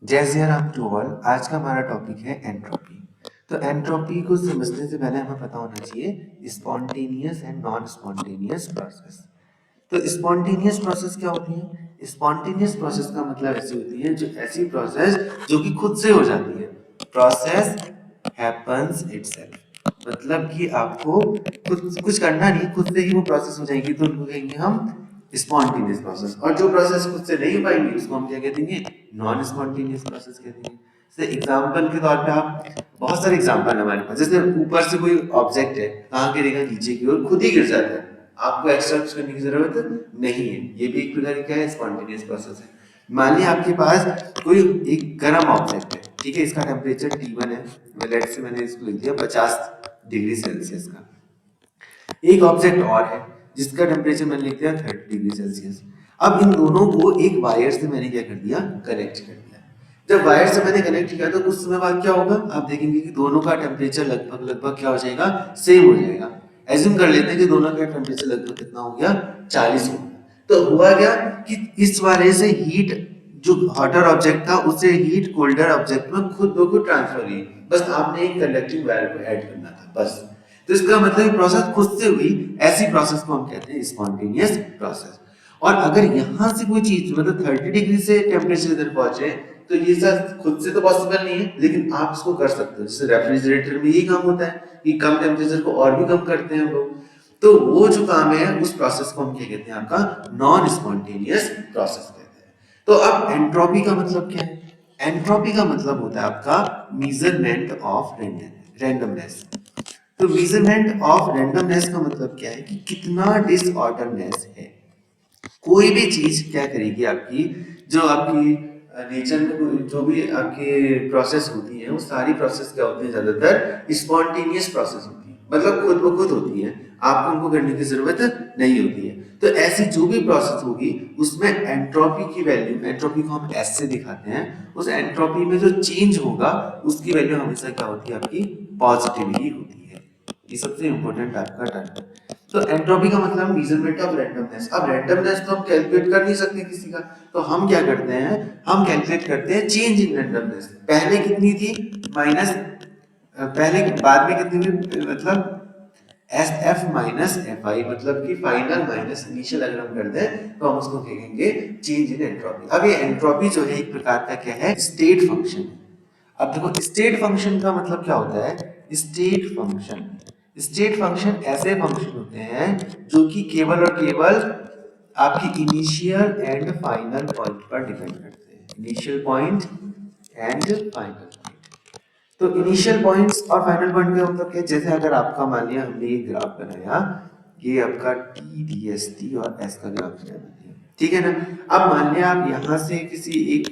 जय Siya Ram to all. आज का हमारा टॉपिक है एंट्रोपी। तो एंट्रोपी को समझने से पहले हमें पता होना चाहिए spontaneous and non spontaneous process. तो स्पॉन्टेनियस प्रोसेस क्या होती है? स्पॉन्टेनियस प्रोसेस का मतलब ऐसी होती है जो ऐसी प्रोसेस जो कि खुद से हो जाती है। प्रोसेस हैपन्स इटसेल्फ, मतलब कि आपको खुद कुछ करना नहीं, खुद से ही वो प्रोसेस हो जाएगी, तो उनको कहेंगे हम स्पॉन्टेनियस प्रोसेस। और जो प्रोसेस खुद से नहीं हो पाएंगी उसको हम क्या कह देंगे? नॉन स्पॉन्टेनियस प्रोसेस कह देंगे। जैसे एग्जाम्पल के तौर पे आप, बहुत सारे एग्जाम्पल है हमारे पास। जैसे ऊपर से कोई ऑब्जेक्ट है, कहाँ गिरेगा? नीचे की ओर खुद ही गिर जाता है, आपको एक्स्ट्रा कुछ करने की जरूरत नहीं है। ये भी एक प्रकार का स्पॉन्टेनियस प्रोसेस है। मान लिया आपके पास कोई एक गर्म ऑब्जेक्ट है, ठीक है, इसका टेम्परेचर T1 है, लेट्स से मैंने इसको लिख दिया 50 डिग्री सेल्सियस का। एक ऑब्जेक्ट और है जिसका टेम्परेचर मैंने लिख दिया 30 डिग्री सेल्सियस। अब इन दोनों को एक वायर से मैंने क्या कर दिया? कनेक्ट कर दिया। जब वायर से मैंने कनेक्ट किया तो कुछ समय बाद क्या होगा? आप देखेंगे कि दोनों का टेम्परेचर लगभग लगभग क्या हो जाएगा? सेम हो जाएगा। एज्यूम कर लेते हैं कि दोनों का टेम्परेचर लगभग कितना हो गया? 40 हो गया। तो हुआ क्या कि इस वाले से हीट, जो हॉटर ऑब्जेक्ट था उससे हीट कोल्डर ऑब्जेक्ट में खुद ब खुद ट्रांसफर हुई। बस आपने एक कंडक्टिंग वायर को ऐड करना था, बस। तो इसका मतलब प्रोसेस खुद से हुई, ऐसी प्रोसेस को हम कहते हैं स्पॉन्टेनियस प्रोसेस। और अगर यहां से कोई चीज मतलब 30 डिग्री से टेम्परेचर इधर पहुंचे तो ये सब खुद से तो पॉसिबल नहीं है, लेकिन आप इसको कर सकते हो। जैसे रेफ्रिजरेटर में यही काम होता है कि कम टेम्परेचर को और भी कम करते हैं हम लोग। तो वो जो काम है उस प्रोसेस को हम क्या कहते हैं? आपका नॉन स्पॉन्टेनियस प्रोसेस कहते हैं। तो अब एंट्रोपी का मतलब क्या है? एंट्रोपी का मतलब होता है आपका मेजरमेंट ऑफ रैंडमनेस। तो मेजरमेंट ऑफ रैंडमनेस का मतलब क्या है कि कितना डिसऑर्डरनेस है। कोई भी चीज क्या करेगी आपकी, जो आपकी नेचर में जो भी आपके प्रोसेस होती है वो सारी प्रोसेस क्या होती है? ज्यादातर स्पॉन्टेनियस प्रोसेस होती है, मतलब खुद ब खुद होती है, आपको उनको करने की जरूरत नहीं होती है। तो ऐसी जो भी प्रोसेस होगी उसमें एंट्रोपी की वैल्यू, एंट्रोपी को हम एस से दिखाते हैं, उस एंट्रोपी में जो चेंज होगा उसकी वैल्यू हमेशा क्या होती है? आपकी पॉजिटिव ही होती है। ये सबसे इंपॉर्टेंट आपका टर्म है। तो एंट्रोपी का मतलब मेजरमेंट ऑफ रैंडमनेस। अब रैंडमनेस तो हम कैलकुलेट कर नहीं सकते किसी का, तो हम क्या करते हैं? हम कैलकुलेट करते हैं चेंज इन रैंडमनेस। पहले कितनी थी? माइनस, पहले बाद में कितनी थी? मतलब S F minus F I, मतलब कि फाइनल माइनस इनिशियल अगर हम कर दें तो हम उसको कहेंगे चेंज इन एंट्रोपी। अब ये एंट्रोपी जो है एक प्रकार का क्या है? State function. अब देखो स्टेट फंक्शन का मतलब क्या होता है? स्टेट फंक्शन, स्टेट फंक्शन ऐसे फंक्शन होते हैं जो कि केवल और केवल आपकी इनिशियल एंड फाइनल पॉइंट पर डिपेंड करते हैं। Initial point and final point. तो इनिशियल पॉइंट्स और फाइनल पॉइंट का मतलब क्या? जैसे अगर आपका मान लिया हमने ये ग्राफ बनाया, ये आपका टी डी एस टी और एस का ग्राफ बनाया, ठीक है ना? अब मान लिया आप यहाँ से किसी एक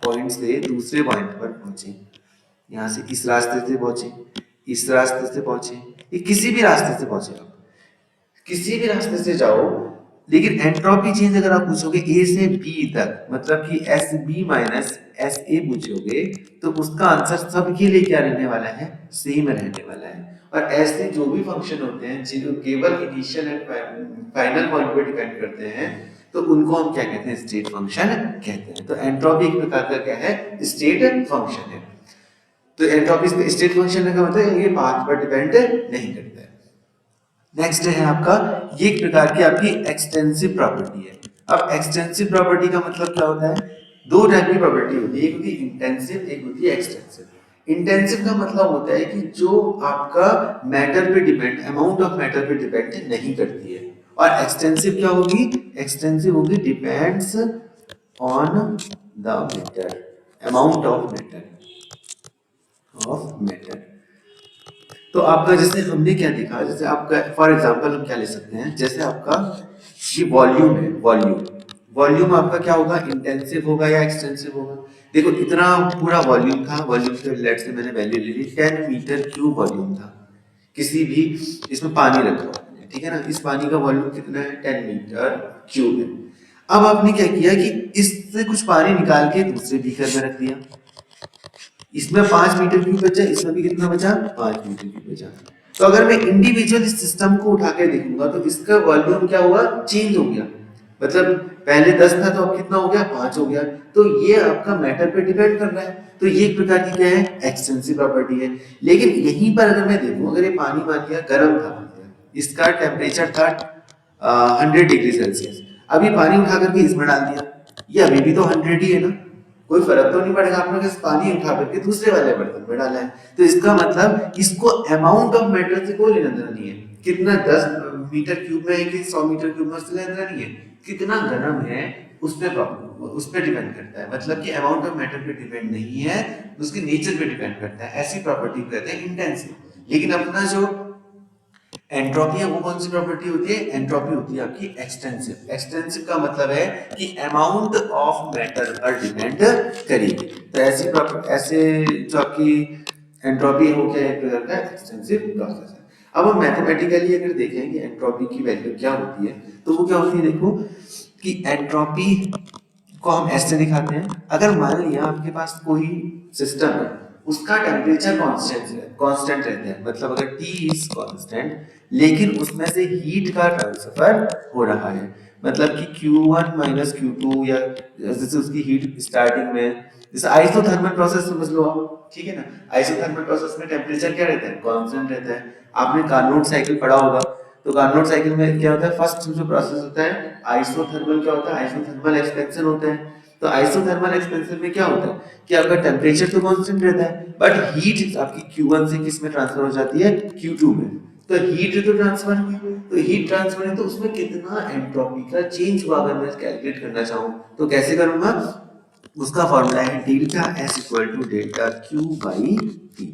पॉइंट से दूसरे पॉइंट पर पहुंचे, यहाँ से इस रास्ते से पहुंचे, इस रास्ते से पहुंचे, ये किसी भी रास्ते से पहुंचे, आप किसी भी रास्ते से जाओ, लेकिन एंट्रोपी चेंज अगर आप पूछोगे ए से बी तक, मतलब कि S B minus S A पूछोगे, तो उसका आंसर सबके लिए क्या रहने वाला है? सेम रहने वाला है। और ऐसे जो भी फंक्शन होते हैं जिनको केवल इनिशियल एंड फाइनल पॉइंट पे डिपेंड करते हैं, तो उनको हम क्या कहते हैं? स्टेट फंक्शन कहते हैं। तो एंट्रोपी एक प्रकार का क्या है? स्टेट फंक्शन है। तो एंट्रोपी स्टेट फंक्शन का मतलब ये पाथ पर डिपेंड नहीं करता है। नेक्स्ट है आपका, ये एक प्रकार की आपकी एक्सटेंसिव प्रॉपर्टी है। अब एक्सटेंसिव प्रॉपर्टी का मतलब क्या होता है? दो टाइप की प्रॉपर्टी होती है, एक होती है इंटेंसिव, एक होती है एक्सटेंसिव। इंटेंसिव का मतलब होता है कि जो आपका मैटर पे डिपेंड, अमाउंट ऑफ मैटर पे डिपेंड नहीं करती है। और एक्सटेंसिव क्या होगी? एक्सटेंसिव होगी depends on the matter, amount of matter. तो आपका जैसे हमने क्या देखा, जैसे आपका फॉर एग्जांपल हम क्या ले सकते हैं? जैसे आपका ये वॉल्यूम है, वॉल्यूम, वॉल्यूम आपका क्या होगा? इंटेंसिव होगा या एक्सटेंसिव होगा? देखो इतना पूरा वॉल्यूम था, वॉल्यूम के लेट से मैंने वैल्यू ले ली 10 मीटर क्यूब वॉल्यूम था। किसी भी इसमें पानी रखा हुआ है, ठीक है ना? इस पानी का वॉल्यूम कितना है? 10 मीटर क्यूब है। अब आपने क्या किया कि इससे कुछ पानी निकाल के दूसरे बीकर में रख दिया, इसमें 5 मीटर क्यूब बचा, इसमें भी कितना बचा? 5 मीटर क्यूब बचा। तो अगर मैं इंडिविजुअल इस सिस्टम को उठा के देखूंगा तो इसका वॉल्यूम क्या हुआ? चेंज हो गया। मतलब पहले 10 था तो अब कितना हो गया, 5 हो गया। तो ये आपका मैटर पे डिपेंड कर रहा है। तो ये एक प्रकार की क्या है, एक्सटेंसिव प्रॉपर्टी है। लेकिन यहीं पर अगर मैं देखूं, अगर ये पानी मान लिया गर्म था, इसका टेम्परेचर था 100 डिग्री सेल्सियस, अभी पानी उठा करके इसमें डाल दिया, ये अभी भी तो 100 ही है ना, कोई फर्क तो नहीं पड़ेगा। आपने किस पानी उठा करके दूसरे वाले बर्तन में डाला है, तो इसका मतलब इसको अमाउंट ऑफ मैटर से कोई लेना देना नहीं है, कितना 10 मीटर क्यूब में है कि 100 मीटर क्यूब में, उससे लेना देना नहीं है, कितना गर्म है उस पर प्रॉब्लम, उस पर डिपेंड करता है। मतलब कि अमाउंट ऑफ मैटर पे डिपेंड नहीं है, उसके नेचर पे डिपेंड करता है। ऐसी प्रॉपर्टी को कहते हैं इंटेंसिव। लेकिन अपना जो एंट्रोपी है वो कौन सी प्रॉपर्टी होती है, एंट्रोपी होती है आपकी एक्सटेंसिव। एक्सटेंसिव का मतलब है कि अमाउंट ऑफ मैटर पर डिपेंड करेगी। तो ऐसी ऐसे जो आपकी एंट्रोपी है वो क्या है, एक प्रकार का एक्सटेंसिव प्रोसेस है। अब हम मैथमेटिकली अगर देखें कि एंट्रोपी की वैल्यू क्या होती है, तो वो क्या होती है, देखो कि एंट्रोपी को हम ऐसे दिखाते हैं। अगर मान लिया आपके पास कोई सिस्टम है, उसका टेम्परेचर कांस्टेंट रहता है, मतलब अगर T इज कांस्टेंट, लेकिन उसमें से हीट का ट्रांसफर हो रहा है, मतलब कि Q1 माइनस Q2, या जैसे उसकी हीट स्टार्टिंग में, जैसे आइसोथर्मल प्रोसेस समझ लो आप, ठीक है ना। आइसोथर्मल प्रोसेस में टेम्परेचर क्या रहता है, कांस्टेंट रहता है। आपने कार्नोट साइकिल पढ़ा होगा, तो कार्नोट साइकिल में क्या होता है, फर्स्ट जो प्रोसेस होता है आइसोथर्मल, क्या होता है, आइसोथर्मल एक्सपेंशन होता है। तो आइसोथर्मल एक्सपेंशन में क्या होता है कि आपका टेम्परेचर तो कांस्टेंट रहता है, बट हीट आपकी Q1 से किस में ट्रांसफर हो जाती है, Q2 में। तो हीट तो ट्रांसफर हुई, तो हीट ट्रांसफर है, तो उसमें कितना एंट्रोपी का चेंज हुआ, अगर मैं कैलकुलेट करना चाहूँ तो कैसे करूंगा, उसका फॉर्मूला है delta S equal to delta Q by T.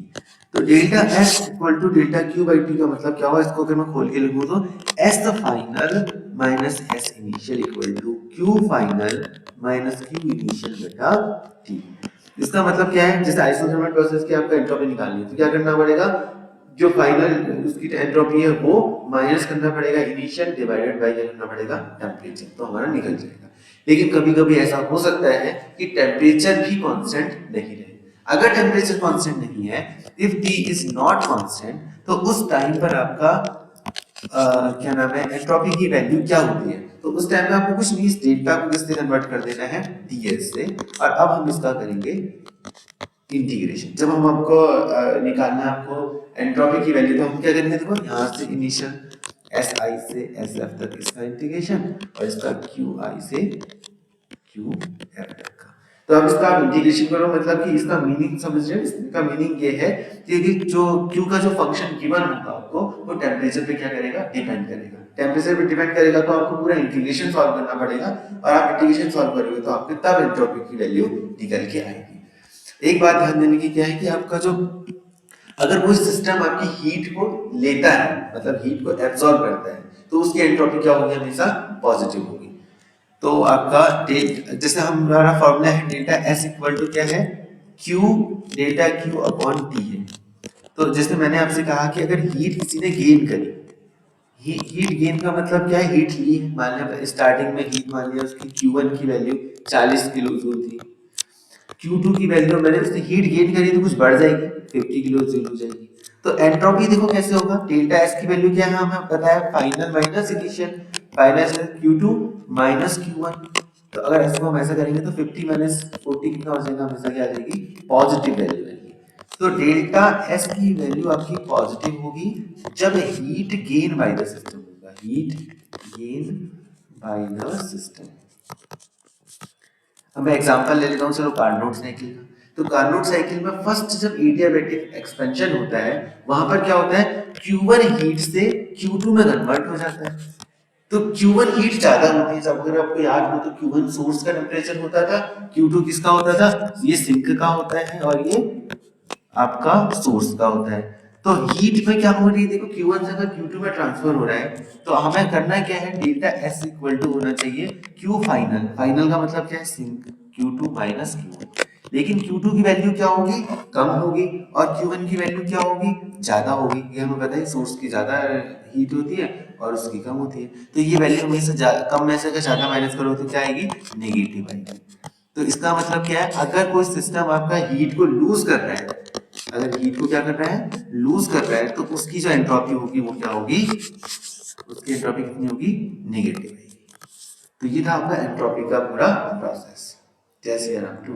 तो delta S equal to delta Q by T का मतलब क्या हुआ, इसको अगर मैं खोल के लिखूं तो S final minus S initial equal to Q final minus Q initial बटा टी। इसका मतलब क्या है, जैसे आइसोथर्मल प्रोसेस की आपका एंट्रोपी निकालनी है, तो क्या करना पड़ेगा, जो फाइनल उसकी एंट्रोपी है वो माइनस करना पड़ेगा इनिशियल, डिवाइडेड बाय क्या करना पड़ेगा, टेम्परेचर, तो हमारा निकल जाएगा। लेकिन कभी कभी ऐसा हो सकता है कि टेम्परेचर भी कांस्टेंट नहीं रहे। अगर टेम्परेचर कांस्टेंट नहीं है, if T is not constant, तो उस टाइम पर आपका क्या नाम है, एंट्रोपी की वैल्यू क्या होती है, तो उस टाइम में आपको कुछ नहीं, इस डेल्टा को किससे कन्वर्ट कर देना है, ds से। और अब हम इसका करेंगे इंटीग्रेशन। जब हम आपको निकालना है आपको एंट्रोपी की वैल्यू, तो हम क्या करेंगे, देखो यहाँ से इनिशियल SI से SF तक इसका इंटीग्रेशन, और इसका QI से QF तक का। तो अब इसका आप इंटीग्रेशन करो, मतलब कि इसका मीनिंग समझ रहे हो, इसका मीनिंग ये है कि जो Q का जो फंक्शन गिवन होगा आपको, वो टेम्परेचर पे क्या करेगा, डिपेंड करेगा। टेम्परेचर पे डिपेंड करेगा तो आपको पूरा इंटीग्रेशन सॉल्व करना पड़ेगा, और आप इंटीग्रेशन सॉल्व करोगे तो आपके तब एंट्रोपी की वैल्यू निकल के आएगी। एक बात ध्यान देने की क्या है कि आपका जो, अगर कोई सिस्टम आपकी हीट को लेता है, मतलब हीट को एब्सॉर्ब करता है, तो उसकी एंट्रोपी क्या होगी, हमेशा पॉजिटिव होगी। तो आपका जैसे हमारा फॉर्मूला है डेल्टा एस इक्वल टू क्या है, Q delta Q upon T है। तो जैसे मैंने आपसे कहा कि अगर हीट किसी ने गेन करी, हीट गेन का मतलब क्या है, हीट ली, मान लिया स्टार्टिंग में हीट, मान लिया उसकी Q1 की वैल्यू 40 किलो जूल थी, Q2 की वैल्यू मैंने उसने हीट गेन करी तो कुछ बढ़ जाएगी, 50 किलो जूल हो जाएगी। तो एंट्रोपी देखो कैसे होगा, डेल्टा एस की वैल्यू क्या है, हमें पता है final minus initial, final Q2 minus Q1। तो अगर इसको हम ऐसा करेंगे तो 50 माइनस 40 कितना हो जाएगा, हमेशा क्या आ जाएगी, पॉजिटिव वैल्यू आएगी। तो डेल्टा एस की वैल्यू आपकी पॉजिटिव होगी जब heat gain by the system होगा, heat gain by the system. अब मैं एग्जांपल ले लेता हूँ, चलो कार्नोट साइकिल का। तो कार्नोट साइकिल में फर्स्ट जब एडियाबैटिक एक्सपेंशन होता है, वहां पर क्या होता है, Q1 हीट से Q2 में कन्वर्ट हो जाता है। तो Q1 हीट ज्यादा होती है, जब अगर आपको याद हो तो Q1 सोर्स का टेम्परेचर होता था, Q2 किसका होता था, ये सिंक का होता है और ये आपका सोर्स का होता है। तो हीट में क्या हो रही है, देखो Q1 से अगर Q2 में ट्रांसफर हो रहा है, तो हमें करना क्या है, डेल्टा एस इक्वल टू होना चाहिए Q फाइनल, फाइनल का मतलब क्या है, सिंक Q2 माइनस Q1। लेकिन Q2 की वैल्यू क्या होगी, कम होगी, और Q1 की वैल्यू क्या होगी, ज्यादा होगी। ये हमें पता है, सोर्स की ज्यादा हीट होती है और उसकी कम होती है। तो ये वैल्यू हमेशा कम में से अगर ज्यादा माइनस करो तो क्या आएगी, नेगेटिव आएगी। तो इसका मतलब क्या है, अगर कोई सिस्टम आपका हीट को लूज कर रहा है, अगर हीट को क्या कर रहा है, लूज कर रहा है, तो उसकी जो एंट्रोपी होगी वो क्या होगी, उसकी एंट्रोपी कितनी होगी, नेगेटिव होगी। तो ये था आपका एंट्रोपी का पूरा प्रोसेस। जैसे टू